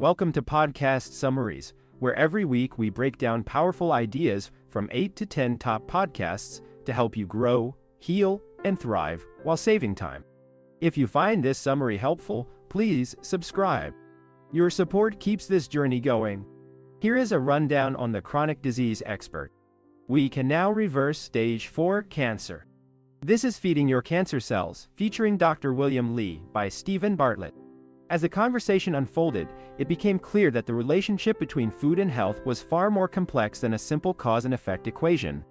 Welcome to Podcast Summaries, where every week we break down powerful ideas from 8 to 10 top podcasts to help you grow, heal, and thrive while saving time. If you find this summary helpful, please subscribe. Your support keeps this journey going. Here is a rundown on the chronic disease expert. We can now reverse stage 4 cancer. This is Feeding Your Cancer Cells, featuring Dr. William Li by Stephen Bartlett. As the conversation unfolded, it became clear that the relationship between food and health was far more complex than a simple cause and effect equation.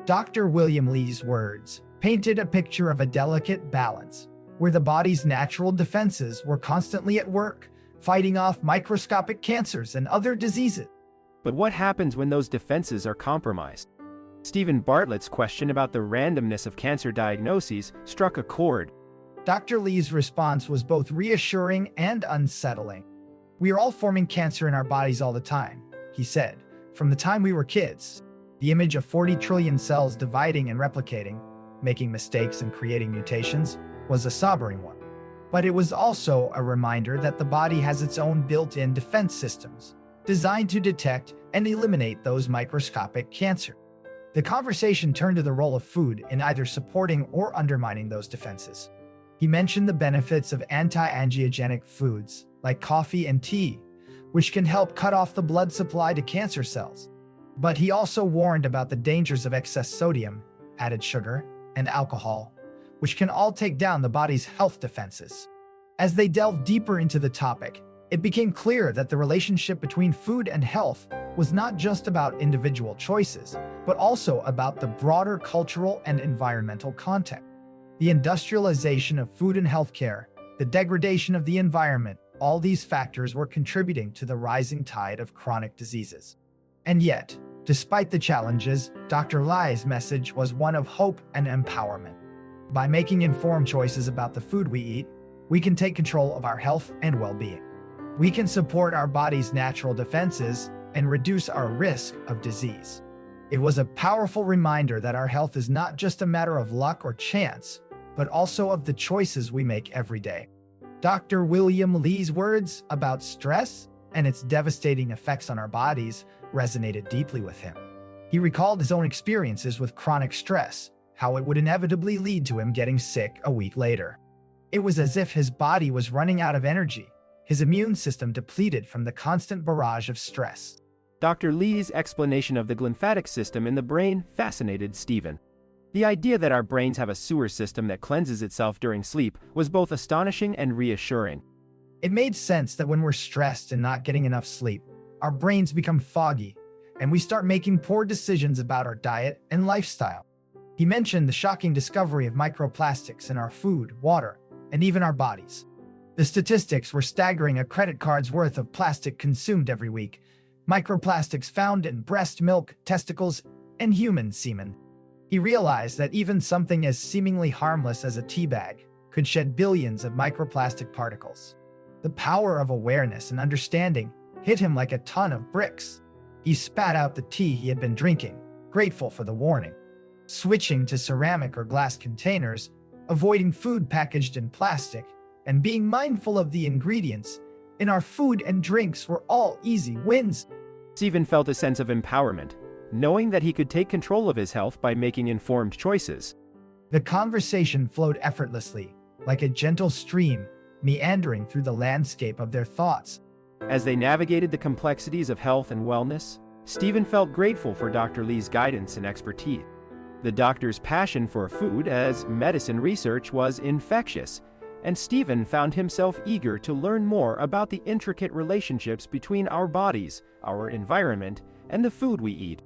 Dr. William Li's words painted a picture of a delicate balance, where the body's natural defenses were constantly at work, fighting off microscopic cancers and other diseases. But what happens when those defenses are compromised? Stephen Bartlett's question about the randomness of cancer diagnoses struck a chord. Dr. Li's response was both reassuring and unsettling. "We are all forming cancer in our bodies all the time," he said. "From the time we were kids, the image of 40 trillion cells dividing and replicating, making mistakes and creating mutations, was a sobering one. But it was also a reminder that the body has its own built-in defense systems, designed to detect and eliminate those microscopic cancers." The conversation turned to the role of food in either supporting or undermining those defenses. He mentioned the benefits of anti-angiogenic foods, like coffee and tea, which can help cut off the blood supply to cancer cells. But he also warned about the dangers of excess sodium, added sugar, and alcohol, which can all take down the body's health defenses. As they delved deeper into the topic, it became clear that the relationship between food and health was not just about individual choices, but also about the broader cultural and environmental context. The industrialization of food and healthcare, the degradation of the environment, all these factors were contributing to the rising tide of chronic diseases. And yet, despite the challenges, Dr. Li's message was one of hope and empowerment. By making informed choices about the food we eat, we can take control of our health and well-being. We can support our body's natural defenses and reduce our risk of disease. It was a powerful reminder that our health is not just a matter of luck or chance, but also of the choices we make every day. Dr. William Li's words about stress and its devastating effects on our bodies resonated deeply with him. He recalled his own experiences with chronic stress, how it would inevitably lead to him getting sick a week later. It was as if his body was running out of energy, his immune system depleted from the constant barrage of stress. Dr. Li's explanation of the glymphatic system in the brain fascinated Stephen. The idea that our brains have a sewer system that cleanses itself during sleep was both astonishing and reassuring. It made sense that when we're stressed and not getting enough sleep, our brains become foggy, and we start making poor decisions about our diet and lifestyle. He mentioned the shocking discovery of microplastics in our food, water, and even our bodies. The statistics were staggering: a credit card's worth of plastic consumed every week. Microplastics found in breast milk, testicles, and human semen. He realized that even something as seemingly harmless as a tea bag could shed billions of microplastic particles. The power of awareness and understanding hit him like a ton of bricks. He spat out the tea he had been drinking, grateful for the warning. Switching to ceramic or glass containers, avoiding food packaged in plastic, and being mindful of the ingredients in our food and drinks were all easy wins. Stephen felt a sense of empowerment, knowing that he could take control of his health by making informed choices. The conversation flowed effortlessly, like a gentle stream, meandering through the landscape of their thoughts. As they navigated the complexities of health and wellness, Stephen felt grateful for Dr. Li's guidance and expertise. The doctor's passion for food as medicine research was infectious, and Stephen found himself eager to learn more about the intricate relationships between our bodies, our environment, and the food we eat.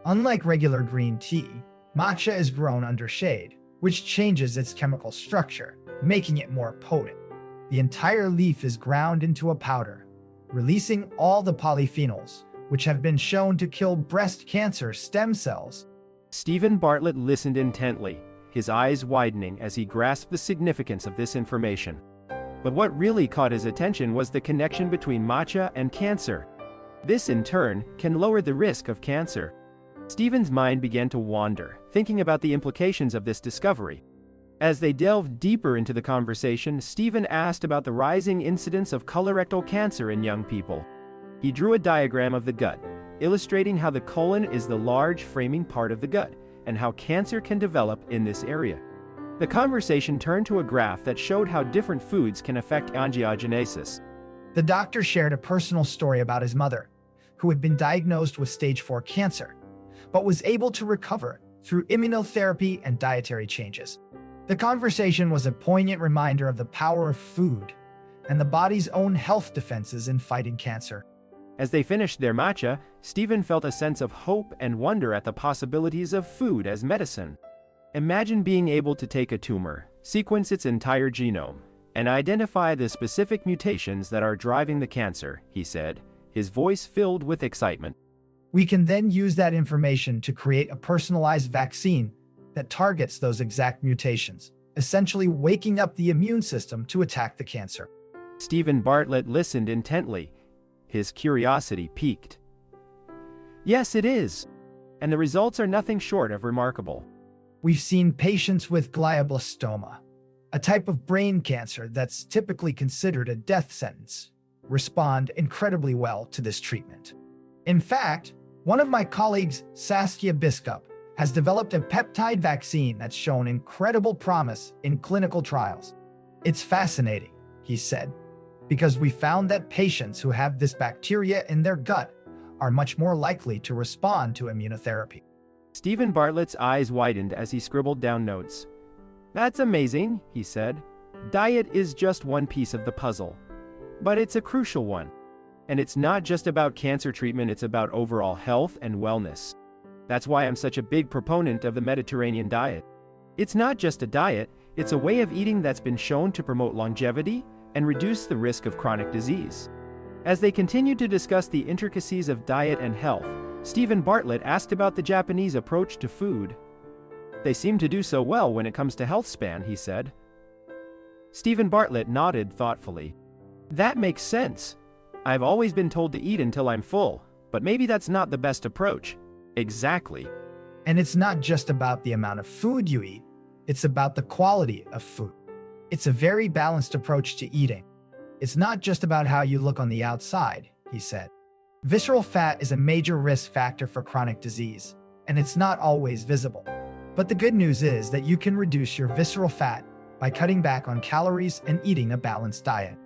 Unlike regular green tea, matcha is grown under shade, which changes its chemical structure, making it more potent. The entire leaf is ground into a powder, releasing all the polyphenols, which have been shown to kill breast cancer stem cells. Stephen Bartlett listened intently, his eyes widening as he grasped the significance of this information. But what really caught his attention was the connection between matcha and cancer. This, in turn, can lower the risk of cancer. Stephen's mind began to wander, thinking about the implications of this discovery. As they delved deeper into the conversation, Stephen asked about the rising incidence of colorectal cancer in young people. He drew a diagram of the gut, illustrating how the colon is the large framing part of the gut, and how cancer can develop in this area. The conversation turned to a graph that showed how different foods can affect angiogenesis. The doctor shared a personal story about his mother, who had been diagnosed with stage 4 cancer, but was able to recover through immunotherapy and dietary changes. The conversation was a poignant reminder of the power of food and the body's own health defenses in fighting cancer. As they finished their matcha, Stephen felt a sense of hope and wonder at the possibilities of food as medicine. Imagine being able to take a tumor, sequence its entire genome, and identify the specific mutations that are driving the cancer, he said, his voice filled with excitement. We can then use that information to create a personalized vaccine that targets those exact mutations, essentially waking up the immune system to attack the cancer. Stephen Bartlett listened intently. His curiosity piqued. Yes, it is. And the results are nothing short of remarkable. We've seen patients with glioblastoma, a type of brain cancer that's typically considered a death sentence, respond incredibly well to this treatment. In fact, one of my colleagues, Saskia Biskup, has developed a peptide vaccine that's shown incredible promise in clinical trials. It's fascinating, he said, because we found that patients who have this bacteria in their gut are much more likely to respond to immunotherapy. Stephen Bartlett's eyes widened as he scribbled down notes. That's amazing, he said. Diet is just one piece of the puzzle. But it's a crucial one. And it's not just about cancer treatment, it's about overall health and wellness. That's why I'm such a big proponent of the Mediterranean diet. It's not just a diet, it's a way of eating that's been shown to promote longevity and reduce the risk of chronic disease. As they continued to discuss the intricacies of diet and health, Stephen Bartlett asked about the Japanese approach to food. They seem to do so well when it comes to health span, he said. Stephen Bartlett nodded thoughtfully. That makes sense. I've always been told to eat until I'm full, but maybe that's not the best approach. Exactly. And it's not just about the amount of food you eat, it's about the quality of food. It's a very balanced approach to eating. It's not just about how you look on the outside, he said. Visceral fat is a major risk factor for chronic disease, and it's not always visible. But the good news is that you can reduce your visceral fat by cutting back on calories and eating a balanced diet.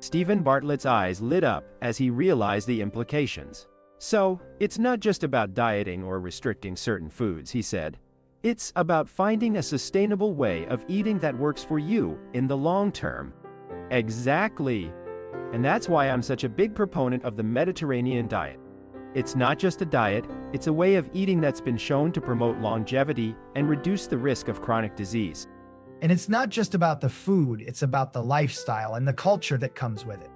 Stephen Bartlett's eyes lit up as he realized the implications. So, it's not just about dieting or restricting certain foods, he said. It's about finding a sustainable way of eating that works for you in the long term. Exactly. And that's why I'm such a big proponent of the Mediterranean diet. It's not just a diet, it's a way of eating that's been shown to promote longevity and reduce the risk of chronic disease. And it's not just about the food, it's about the lifestyle and the culture that comes with it.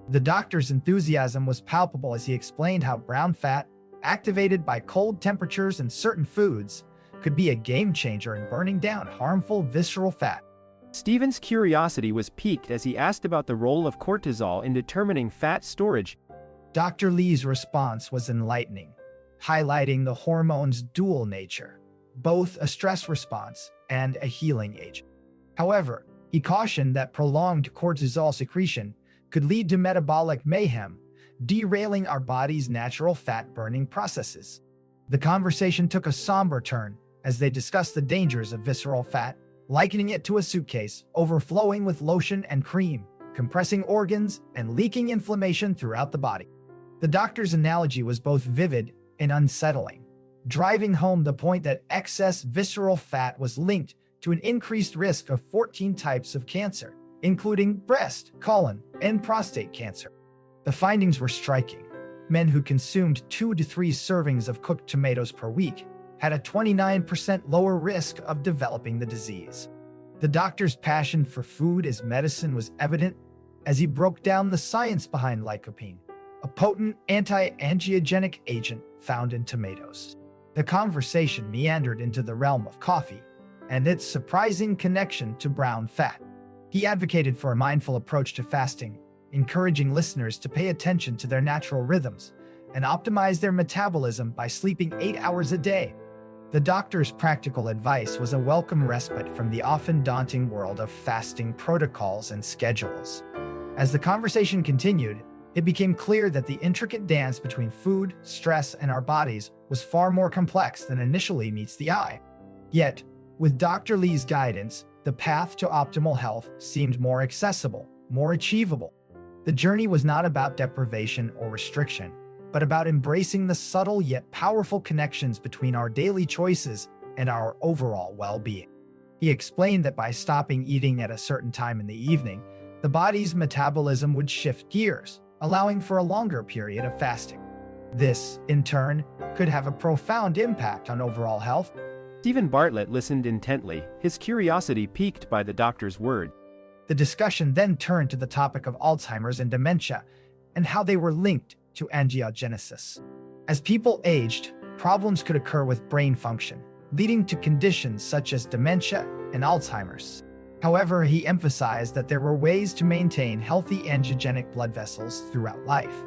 The doctor's enthusiasm was palpable as he explained how brown fat, activated by cold temperatures and certain foods, could be a game changer in burning down harmful visceral fat. Stephen's curiosity was piqued as he asked about the role of cortisol in determining fat storage. Dr. Lee's response was enlightening, highlighting the hormone's dual nature, both a stress response and a healing agent. However, he cautioned that prolonged cortisol secretion could lead to metabolic mayhem, derailing our body's natural fat-burning processes. The conversation took a somber turn as they discussed the dangers of visceral fat, likening it to a suitcase overflowing with lotion and cream, compressing organs, and leaking inflammation throughout the body. The doctor's analogy was both vivid and unsettling, driving home the point that excess visceral fat was linked to an increased risk of 14 types of cancer, including breast, colon, and prostate cancer. The findings were striking. Men who consumed 2 to 3 servings of cooked tomatoes per week had a 29% lower risk of developing the disease. The doctor's passion for food as medicine was evident as he broke down the science behind lycopene, a potent anti-angiogenic agent found in tomatoes. The conversation meandered into the realm of coffee and its surprising connection to brown fat. He advocated for a mindful approach to fasting, encouraging listeners to pay attention to their natural rhythms and optimize their metabolism by sleeping 8 hours a day. The doctor's practical advice was a welcome respite from the often daunting world of fasting protocols and schedules. As the conversation continued, it became clear that the intricate dance between food, stress, and our bodies was far more complex than initially meets the eye. Yet, with Dr. Lee's guidance, the path to optimal health seemed more accessible, more achievable. The journey was not about deprivation or restriction, but about embracing the subtle yet powerful connections between our daily choices and our overall well-being. He explained that by stopping eating at a certain time in the evening, the body's metabolism would shift gears, allowing for a longer period of fasting. This, in turn, could have a profound impact on overall health. Stephen Bartlett listened intently, his curiosity piqued by the doctor's word. The discussion then turned to the topic of Alzheimer's and dementia, and how they were linked to angiogenesis. As people aged, problems could occur with brain function, leading to conditions such as dementia and Alzheimer's. However, he emphasized that there were ways to maintain healthy angiogenic blood vessels throughout life,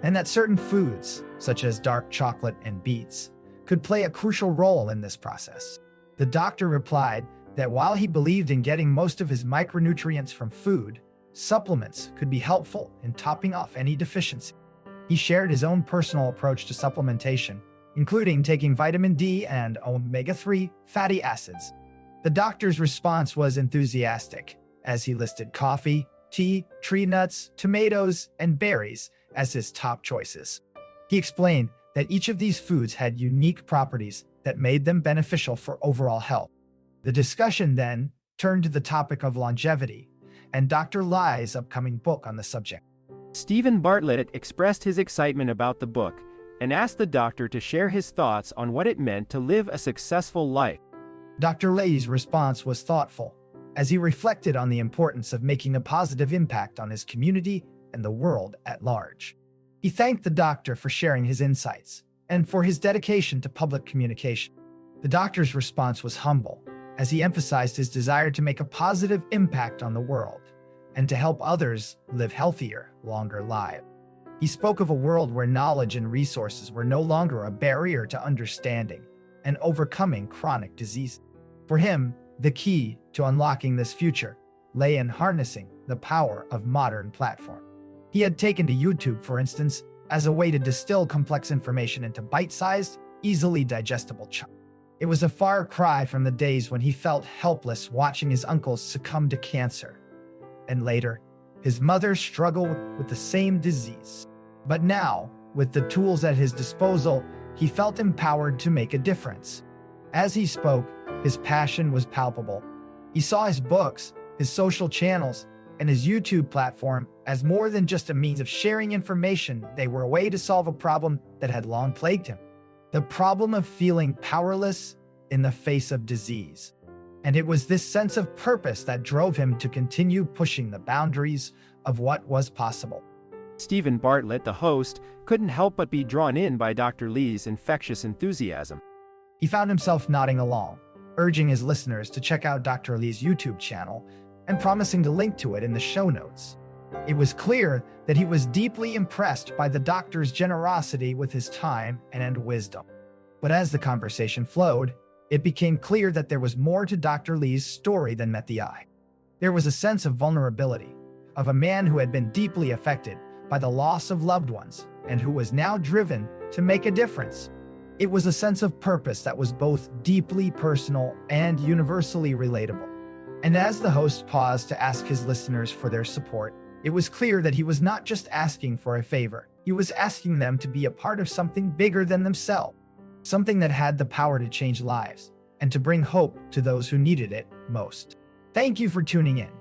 and that certain foods, such as dark chocolate and beets, could play a crucial role in this process. The doctor replied that while he believed in getting most of his micronutrients from food, supplements could be helpful in topping off any deficiency. He shared his own personal approach to supplementation, including taking vitamin D and omega-3 fatty acids. The doctor's response was enthusiastic, as he listed coffee, tea, tree nuts, tomatoes, and berries as his top choices. He explained that each of these foods had unique properties that made them beneficial for overall health. The discussion then turned to the topic of longevity and Dr. Lai's upcoming book on the subject. Stephen Bartlett expressed his excitement about the book and asked the doctor to share his thoughts on what it meant to live a successful life. Dr. Lai's response was thoughtful, as he reflected on the importance of making a positive impact on his community and the world at large. He thanked the doctor for sharing his insights and for his dedication to public communication. The doctor's response was humble, as he emphasized his desire to make a positive impact on the world and to help others live healthier, longer lives. He spoke of a world where knowledge and resources were no longer a barrier to understanding and overcoming chronic disease. For him, the key to unlocking this future lay in harnessing the power of modern platforms. He had taken to YouTube, for instance, as a way to distill complex information into bite-sized, easily digestible chunks. It was a far cry from the days when he felt helpless watching his uncles succumb to cancer, and later, his mother struggled with the same disease. But now, with the tools at his disposal, he felt empowered to make a difference. As he spoke, his passion was palpable. He saw his books, his social channels, and his YouTube platform as more than just a means of sharing information. They were a way to solve a problem that had long plagued him: the problem of feeling powerless in the face of disease. And it was this sense of purpose that drove him to continue pushing the boundaries of what was possible. Stephen Bartlett, the host, couldn't help but be drawn in by Dr. Lee's infectious enthusiasm. He found himself nodding along, urging his listeners to check out Dr. Lee's YouTube channel and promising to link to it in the show notes. It was clear that he was deeply impressed by the doctor's generosity with his time and wisdom. But as the conversation flowed, it became clear that there was more to Dr. Lee's story than met the eye. There was a sense of vulnerability, of a man who had been deeply affected by the loss of loved ones and who was now driven to make a difference. It was a sense of purpose that was both deeply personal and universally relatable. And as the host paused to ask his listeners for their support, it was clear that he was not just asking for a favor. He was asking them to be a part of something bigger than themselves, something that had the power to change lives and to bring hope to those who needed it most. Thank you for tuning in.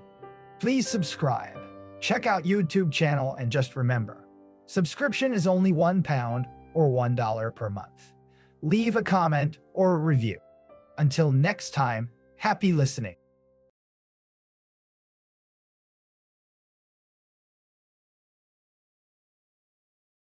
Please subscribe, check out YouTube channel, and just remember, subscription is only £1 or $1 per month. Leave a comment or a review. Until next time, happy listening.